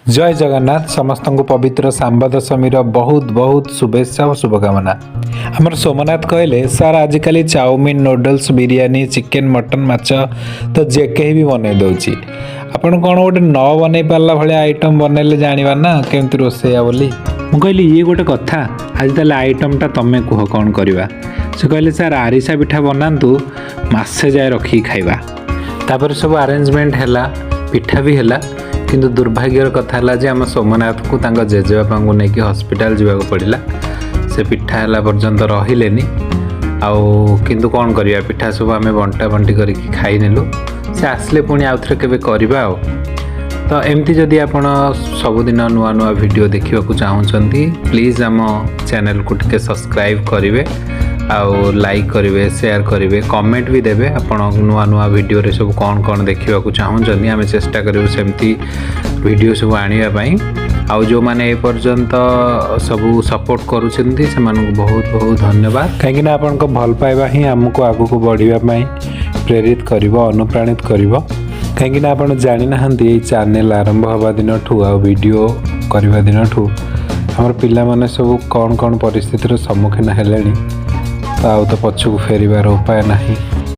जय जगन्नाथ समस्त को पवित्र सांब दशमी बहुत बहुत शुभेच्छा और शुभकामना। आमर सोमनाथ कहले सार आजिकल chow mein noodles biryani chicken mutton माछ तो जे कहीं भी बनई दौची आपन कौन गोटे न बनई पारा भाया आइटम बनैले जाना ना केमती रोसैया बोली मु कहली ये गोटे कथा आज ताले आइटमटा तमें कह कौन करवा से कहले सार आरिसा पिठा बनातु मसे जाए रखी खाइबा तापर सब अरेंजमेंट है पिठा भी है किंतु दुर्भाग्यर कथा है जे आम सोमनाथ को जेजेबापा को लेकिन हस्पिटाल जावाक पड़ा से पिठा है पर्यंत रहिलेनी आउ किंतु कौन करवा पिठा सब आम बंटा बंटी करके खाई नेलु से आसले पुणी आउ थे केबे करबा तो एमती जदि आपण सबुदिन नुआ नुआ वीडियो देखा चाहूँगी प्लीज़ आम चैनल को टिके सब्सक्राइब करेंगे आउ लाइक करेंगे शेयर करेंगे कमेंट भी देवे आपण नुआ नुआ वीडियो रे सब कौन कौन देखा चाहूँगी आम चेष्टा करूँ सेमती वीडियो सब आने आउ जो मैंने ए पर्यंत सब सपोर्ट करुँचे से बहुत बहुत धन्यवाद कहीं आपण भल पाइबा ही आमको आगू बढ़ापी प्रेरित कर अनुप्राणित कर कहीं आप जानी ना चैनल आरंभ हवा दिन ठू आ वीडियो करवा दिन ठू आमर पिला माने सब कौन कौन परिस्थितिर सम्मुखीन हेले तो आउ तो पछकू फेरिबार उपाय नहीं।